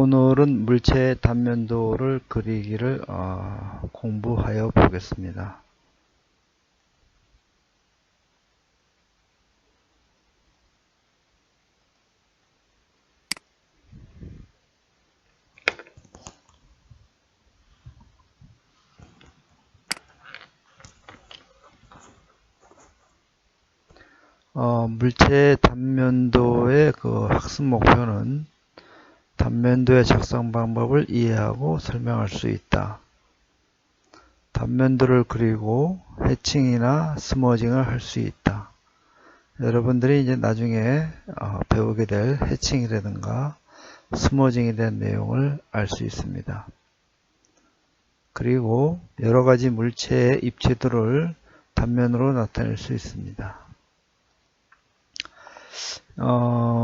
오늘은 물체의 단면도를 그리기를 공부하여 보겠습니다. 물체의 단면도의 그 학습 목표는 단면도의 작성 방법을 이해하고 설명할 수 있다. 단면도를 그리고 해칭이나 스머징을 할 수 있다. 여러분들이 이제 나중에 배우게 될 해칭이라든가 스머징에 대한 내용을 알 수 있습니다. 그리고 여러 가지 물체의 입체도를 단면으로 나타낼 수 있습니다.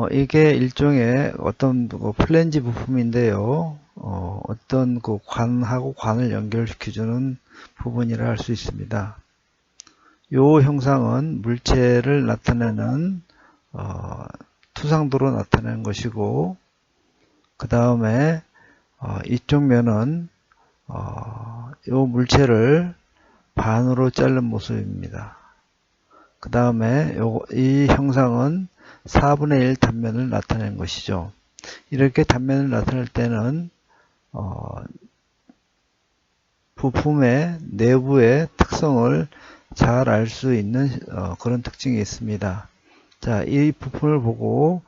이게 일종의 어떤 플랜지 부품인데요. 어떤 그 관하고 관을 연결시켜주는 부분이라 할 수 있습니다. 이 형상은 물체를 나타내는 투상도로 나타내는 것이고, 그 다음에 이쪽 면은 이 물체를 반으로 자른 모습입니다. 그 다음에 이 형상은 4분의 1 단면을 나타내는 것이죠. 이렇게 단면을 나타낼 때는 부품의 내부의 특성을 잘 알 수 있는 그런 특징이 있습니다. 자, 이 부품을 보고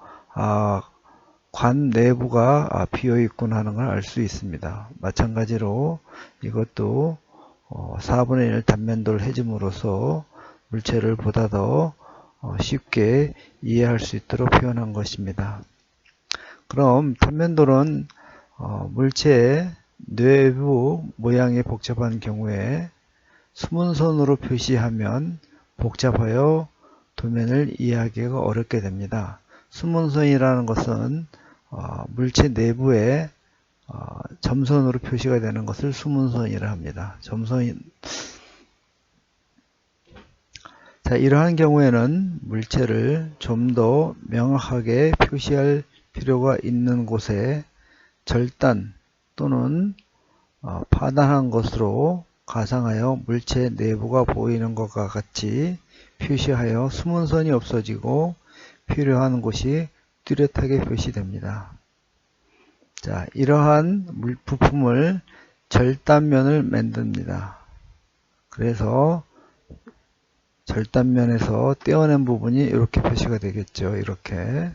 관 내부가 비어 있군 하는 걸 알 수 있습니다. 마찬가지로 이것도 4분의 1 단면도를 해줌으로써 물체를 보다 더 쉽게 이해할 수 있도록 표현한 것입니다. 그럼 단면도는 물체의 내부 모양이 복잡한 경우에 수문선으로 표시하면 복잡하여 도면을 이해하기가 어렵게 됩니다. 수문선이라는 것은 물체 내부에 점선으로 표시가 되는 것을 수문선이라 합니다. 자, 이러한 경우에는 물체를 좀 더 명확하게 표시할 필요가 있는 곳에 절단 또는 파단한 것으로 가상하여 물체 내부가 보이는 것과 같이 표시하여 수문선이 없어지고 필요한 곳이 뚜렷하게 표시됩니다. 자, 이러한 부품을 절단면을 만듭니다. 그래서 절단면에서 떼어낸 부분이 이렇게 표시가 되겠죠. 이렇게.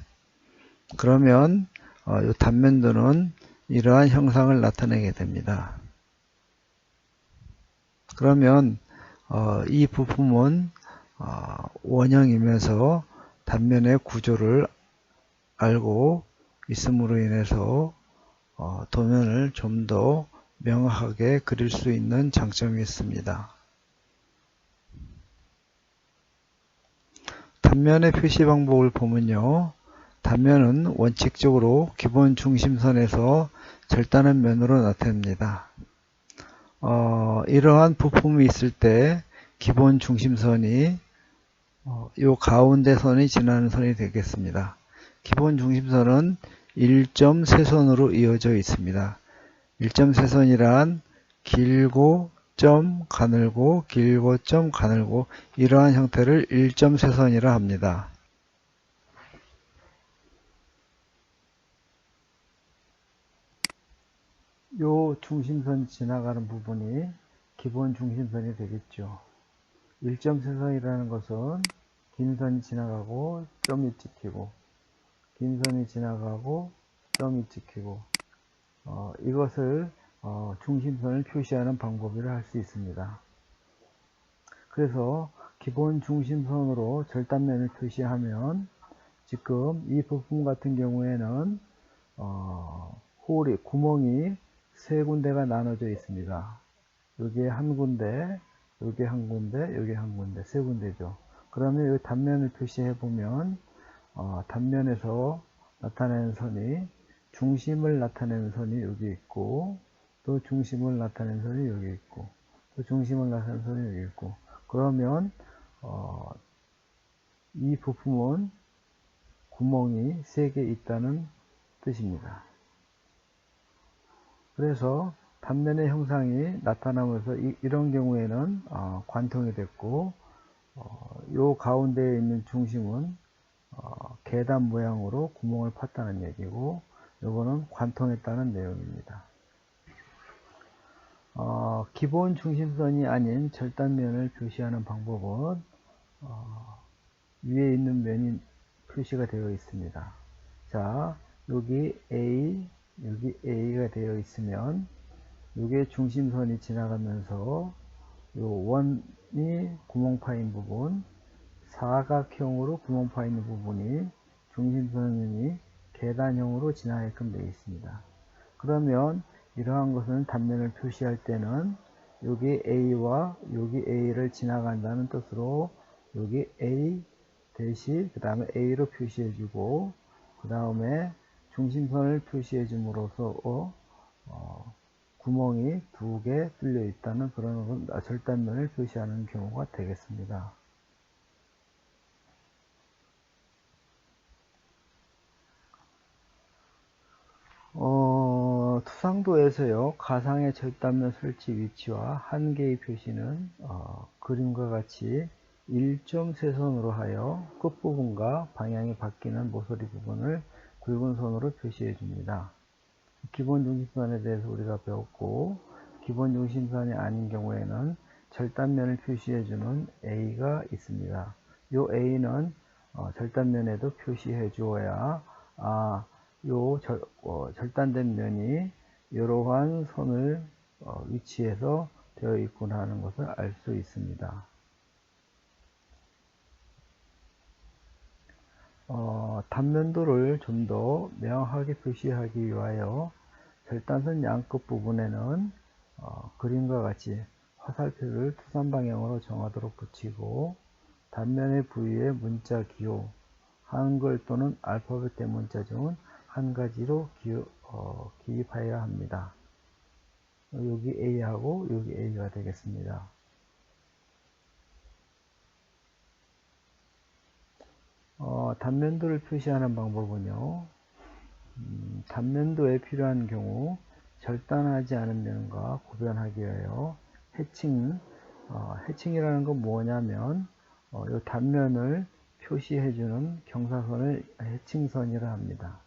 그러면 이 단면도는 이러한 형상을 나타내게 됩니다. 그러면 이 부품은 원형이면서 단면의 구조를 알고 있음으로 인해서 도면을 좀 더 명확하게 그릴 수 있는 장점이 있습니다. 단면의 표시 방법을 보면요. 단면은 원칙적으로 기본 중심선에서 절단한 면으로 나타납니다. 이러한 부품이 있을 때 기본 중심선이 이 가운데 선이 지나는 선이 되겠습니다. 기본 중심선은 1.3선으로 이어져 있습니다. 1.3선이란 길고 점 가늘고 길고 점 가늘고 이러한 형태를 1.3선이라 합니다. 요 중심선 지나가는 부분이 기본 중심선이 되겠죠. 1.3선이라는 것은 긴 선이 지나가고 점이 찍히고 긴 선이 지나가고 점이 찍히고 이것을 중심선을 표시하는 방법이라 할 수 있습니다. 그래서 기본 중심선으로 절단면을 표시하면 지금 이 부품 같은 경우에는 구멍이 세 군데가 나눠져 있습니다. 여기에 한 군데, 여기 한 군데, 여기 한 군데, 세 군데죠. 그러면 이 단면을 표시해 보면 단면에서 나타내는 선이 중심을 나타내는 선이 여기 있고 또 중심을 나타내는 선이 여기 있고 또 중심을 나타내는 선이 여기 있고 그러면 이 부품은 구멍이 3개 있다는 뜻입니다. 그래서 단면의 형상이 나타나면서 이런 경우에는 관통이 됐고, 요 가운데에 있는 중심은 계단 모양으로 구멍을 팠다는 얘기고, 요거는 관통했다는 내용입니다. 기본 중심선이 아닌 절단면을 표시하는 방법은 위에 있는 면이 표시가 되어 있습니다. 자, 여기 A, 여기 A가 되어 있으면 요게 중심선이 지나가면서 요 원이 구멍 파인 부분, 사각형으로 구멍 파 있는 부분이 중심선이 계단형으로 지나게끔 되어 있습니다. 그러면 이러한 것은 단면을 표시할 때는 여기 A와 여기 A를 지나간다는 뜻으로 여기 A 대시 그 다음에 A로 표시해주고, 그 다음에 중심선을 표시해줌으로써 구멍이 두 개 뚫려 있다는 그런 절단면을 표시하는 경우가 되겠습니다. 투상도에서요, 가상의 절단면 설치 위치와 한계의 표시는 그림과 같이 1.3선으로 하여 끝부분과 방향이 바뀌는 모서리 부분을 굵은 선으로 표시해 줍니다. 기본 중심선에 대해서 우리가 배웠고, 기본 중심선이 아닌 경우에는 절단면을 표시해 주는 A가 있습니다. 이 A는 절단면에도 표시해 주어야 요 절단된 면이 이러한 선을 위치해서 되어 있구나 하는 것을 알 수 있습니다. 단면도를 좀 더 명확하게 표시하기 위하여 절단선 양끝 부분에는 그림과 같이 화살표를 투산 방향으로 정하도록 붙이고, 단면의 부위에 문자 기호, 한글 또는 알파벳 대문자 중 한 가지로 기입하여야 합니다. 여기 A하고 여기 A가 되겠습니다. 단면도를 표시하는 방법은요, 단면도에 필요한 경우 절단하지 않은 면과 구별하기 위하여 해칭이라는 건 뭐냐면 이 단면을 표시해주는 경사선을 해칭선이라 합니다.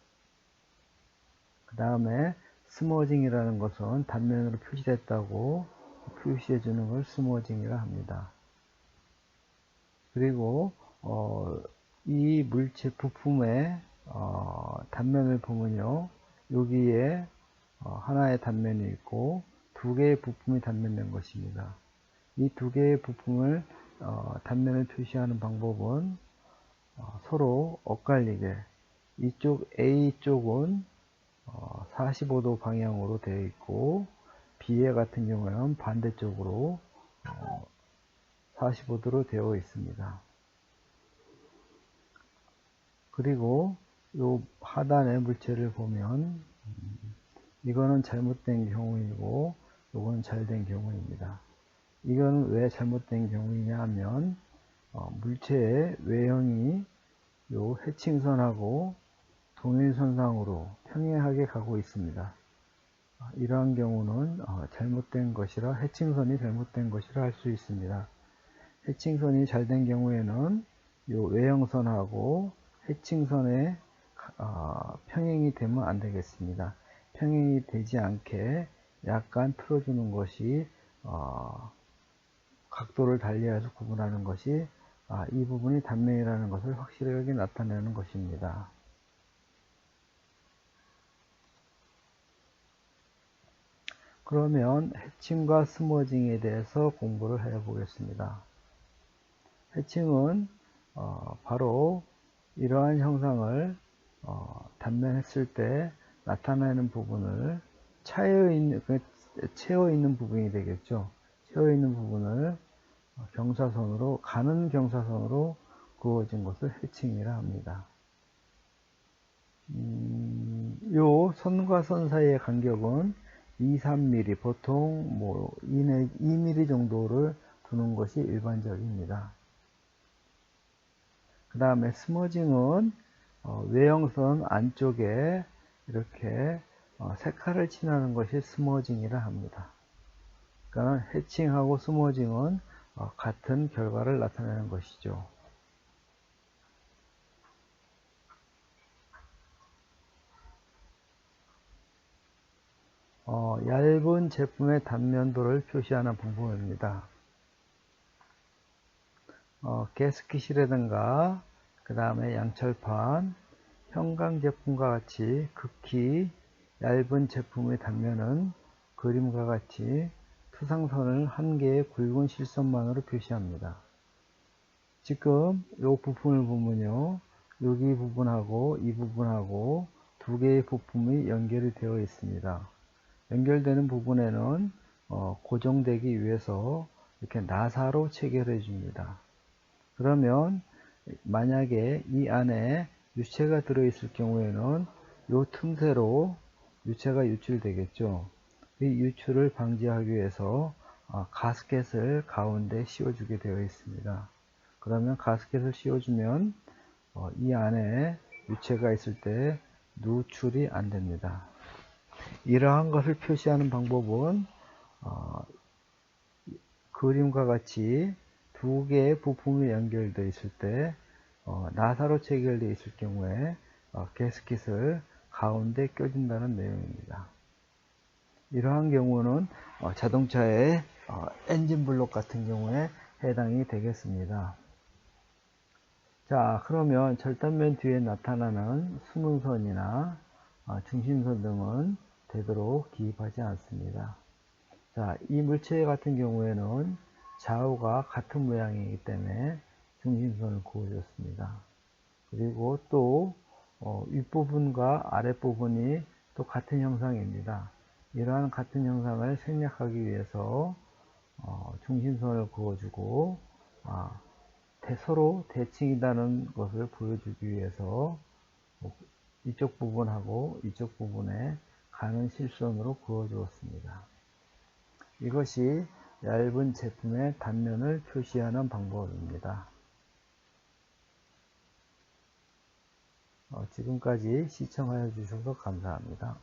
그 다음에 스머징이라는 것은 단면으로 표시됐다고 표시해주는 걸 스머징이라 합니다. 그리고 이 물체 부품의 단면을 보면요, 여기에 하나의 단면이 있고 두 개의 부품이 단면된 것입니다. 이 두 개의 부품을 단면을 표시하는 방법은 서로 엇갈리게, 이쪽 A쪽은 45도 방향으로 되어 있고 B의 같은 경우는 반대쪽으로 45도로 되어 있습니다. 그리고 요 하단의 물체를 보면 이거는 잘못된 경우이고 요거는 잘된 경우입니다. 이거는 왜 잘못된 경우이냐 하면 물체의 외형이 요 해칭선하고 동일선상으로 평행하게 가고 있습니다. 이러한 경우는 잘못된 것이라, 해칭선이 잘못된 것이라 할 수 있습니다. 해칭선이 잘 된 경우에는 요 외형선하고 해칭선에 평행이 되면 안 되겠습니다. 평행이 되지 않게 약간 틀어주는 것이 각도를 달리해서 구분하는 것이 이 부분이 단면이라는 것을 확실하게 나타내는 것입니다. 그러면 해칭과 스머징에 대해서 공부를 해 보겠습니다. 해칭은 바로 이러한 형상을 단면했을 때 나타나는 부분을 채워 있는 부분이 되겠죠. 채워 있는 부분을 경사선으로, 가는 경사선으로 그어진 것을 해칭이라 합니다. 요 선과 선 사이의 간격은 2-3mm, 보통 2mm 정도를 두는 것이 일반적입니다. 그 다음에 스머징은 외형선 안쪽에 이렇게 색깔을 칠하는 것이 스머징이라 합니다. 그러니까 해칭하고 스머징은 같은 결과를 나타내는 것이죠. 얇은 제품의 단면도를 표시하는 방법입니다. 가스킷이라든가 그 다음에 양철판, 형광 제품과 같이 극히 얇은 제품의 단면은 그림과 같이 투상선을 한 개의 굵은 실선만으로 표시합니다. 지금 이 부분을 보면요, 여기 부분하고 이 부분하고 두 개의 부품이 연결이 되어 있습니다. 연결되는 부분에는 고정되기 위해서 이렇게 나사로 체결해 줍니다. 그러면 만약에 이 안에 유체가 들어있을 경우에는 이 틈새로 유체가 유출되겠죠. 이 유출을 방지하기 위해서 가스켓을 가운데 씌워주게 되어 있습니다. 그러면 가스켓을 씌워주면 이 안에 유체가 있을 때 누출이 안 됩니다. 이러한 것을 표시하는 방법은 그림과 같이 두 개의 부품이 연결되어 있을 때 나사로 체결되어 있을 경우에 가스켓을 가운데 껴준다는 내용입니다. 이러한 경우는 자동차의 엔진 블록 같은 경우에 해당이 되겠습니다. 자, 그러면 절단면 뒤에 나타나는 숨은선이나 중심선 등은 되도록 기입하지 않습니다. 자, 이 물체 같은 경우에는 좌우가 같은 모양이기 때문에 중심선을 그어줬습니다. 그리고 또 윗부분과 아랫부분이 또 같은 형상입니다. 이러한 같은 형상을 생략하기 위해서 중심선을 그어주고 서로 대칭이라는 것을 보여주기 위해서 이쪽 부분하고 이쪽 부분에 가는 실선으로 그어 주었습니다. 이것이 얇은 제품의 단면을 표시하는 방법입니다. 지금까지 시청하여 주셔서 감사합니다.